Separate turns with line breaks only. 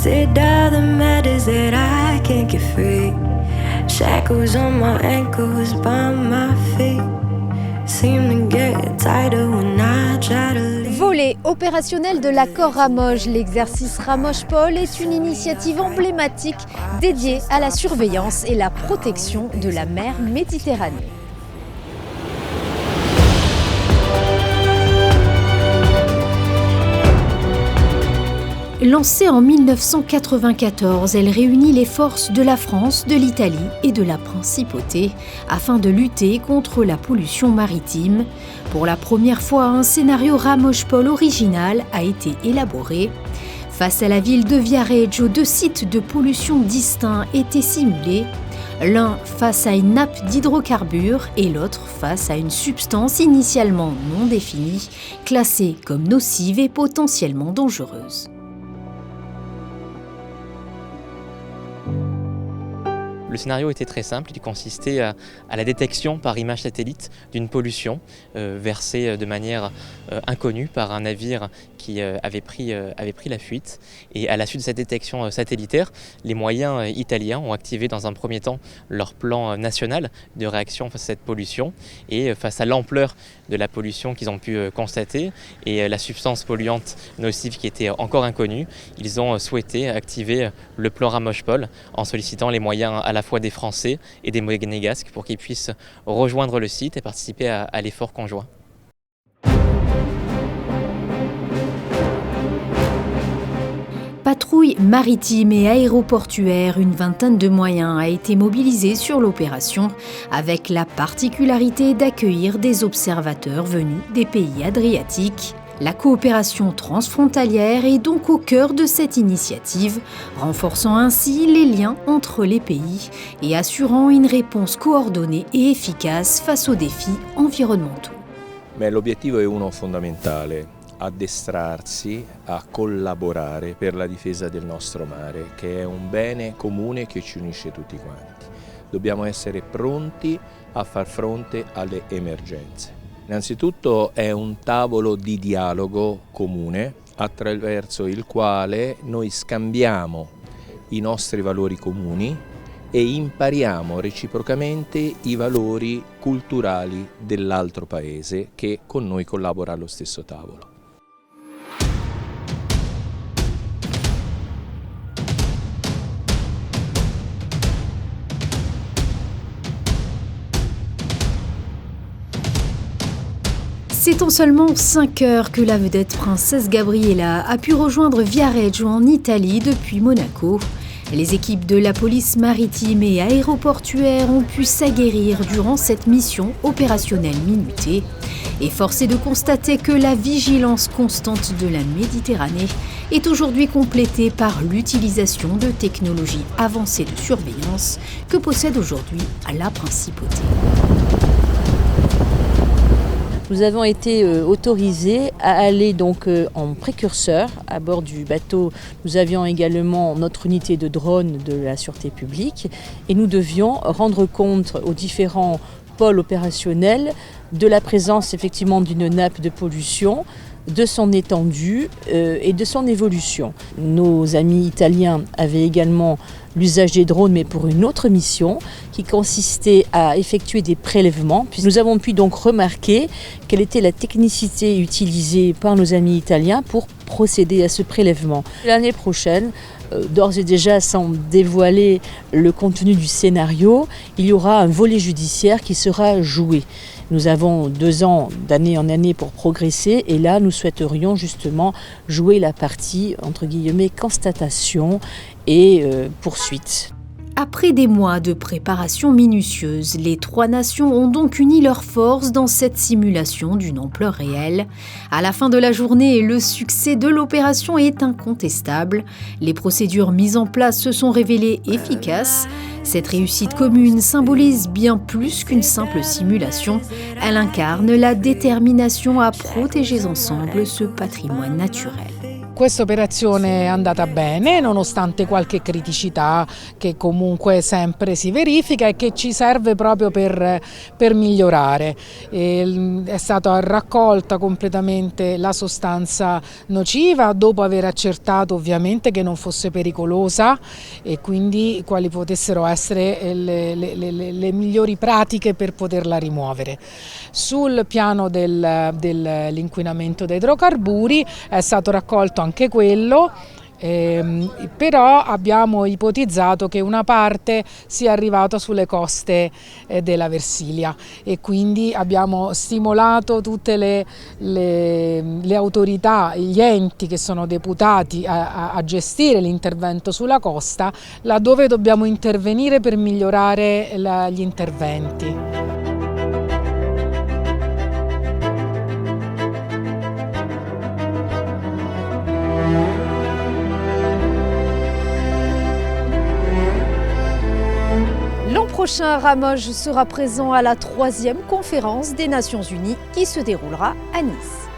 Twisted all the matters that I can't get free. Shackles on my ankles, by my feet. Seem to get tighter when I try to leave.
Volet opérationnel de l'accord Ramoge, l'exercice Ramoge-Pôle est une initiative emblématique dédiée à la surveillance et la protection de la mer Méditerranée. Lancée en 1994, elle réunit les forces de la France, de l'Italie et de la Principauté afin de lutter contre la pollution maritime. Pour la première fois, un scénario Ramoge-Pôle original a été élaboré. Face à la ville de Viareggio, 2 sites de pollution distincts étaient simulés. L'un face à une nappe d'hydrocarbures et l'autre face à une substance initialement non définie, classée comme nocive et potentiellement dangereuse.
Le scénario était très simple, il consistait à la détection par image satellite d'une pollution versée de manière inconnue par un navire qui avait pris la fuite. Et à la suite de cette détection satellitaire, les moyens italiens ont activé dans un premier temps leur plan national de réaction face à cette pollution. Et face à l'ampleur de la pollution qu'ils ont pu constater et la substance polluante nocive qui était encore inconnue, ils ont souhaité activer le plan Ramoge-Pôle en sollicitant les moyens à la fois des Français et des Monégasques pour qu'ils puissent rejoindre le site et participer à l'effort conjoint.
Patrouille maritime et aéroportuaire, une vingtaine de moyens a été mobilisée sur l'opération, avec la particularité d'accueillir des observateurs venus des pays adriatiques. La coopération transfrontalière est donc au cœur de cette initiative, renforçant ainsi les liens entre les pays et assurant une réponse coordonnée et efficace face aux défis environnementaux.
Mais l'obiettivo è uno fondamentale, addestrarsi a collaborare per la difesa del nostro mare, che è un bene comune che ci unisce tutti quanti. Dobbiamo essere pronti a far fronte alle emergenze. Innanzitutto è un tavolo di dialogo comune attraverso il quale noi scambiamo i nostri valori comuni e impariamo reciprocamente i valori culturali dell'altro paese che con noi collabora allo stesso tavolo.
C'est en seulement 5 heures que la vedette princesse Gabriella a pu rejoindre Viareggio en Italie depuis Monaco. Les équipes de la police maritime et aéroportuaire ont pu s'aguerrir durant cette mission opérationnelle minutée. Et force est de constater que la vigilance constante de la Méditerranée est aujourd'hui complétée par l'utilisation de technologies avancées de surveillance que possède aujourd'hui la Principauté.
Nous avons été autorisés à aller donc en précurseur à bord du bateau. Nous avions également notre unité de drone de la sûreté publique et nous devions rendre compte aux différents pôles opérationnels de la présence effectivement d'une nappe de pollution, de son étendue et de son évolution. Nos amis italiens avaient également l'usage des drones, mais pour une autre mission qui consistait à effectuer des prélèvements. Puis nous avons pu donc remarquer quelle était la technicité utilisée par nos amis italiens pour procéder à ce prélèvement. L'année prochaine, d'ores et déjà sans dévoiler le contenu du scénario, il y aura un volet judiciaire qui sera joué. Nous avons 2 ans d'année en année pour progresser et là nous souhaiterions justement jouer la partie entre guillemets constatation et poursuite.
Après des mois de préparation minutieuse, les 3 nations ont donc uni leurs forces dans cette simulation d'une ampleur réelle. À la fin de la journée, le succès de l'opération est incontestable. Les procédures mises en place se sont révélées efficaces. Cette réussite commune symbolise bien plus qu'une simple simulation. Elle incarne la détermination à protéger ensemble ce patrimoine naturel.
Questa operazione è andata bene nonostante qualche criticità che comunque sempre si verifica e che ci serve proprio per migliorare. È stata raccolta completamente la sostanza nociva dopo aver accertato ovviamente che non fosse pericolosa e quindi quali potessero essere le migliori pratiche per poterla rimuovere. Sul piano dell'inquinamento da idrocarburi è stato raccolto anche quello, però abbiamo ipotizzato che una parte sia arrivata sulle coste della Versilia e quindi abbiamo stimolato tutte le autorità, gli enti che sono deputati a gestire l'intervento sulla costa, laddove dobbiamo intervenire per migliorare gli interventi.
L'an prochain, Ramoge sera présent à la 3e conférence des Nations Unies qui se déroulera à Nice.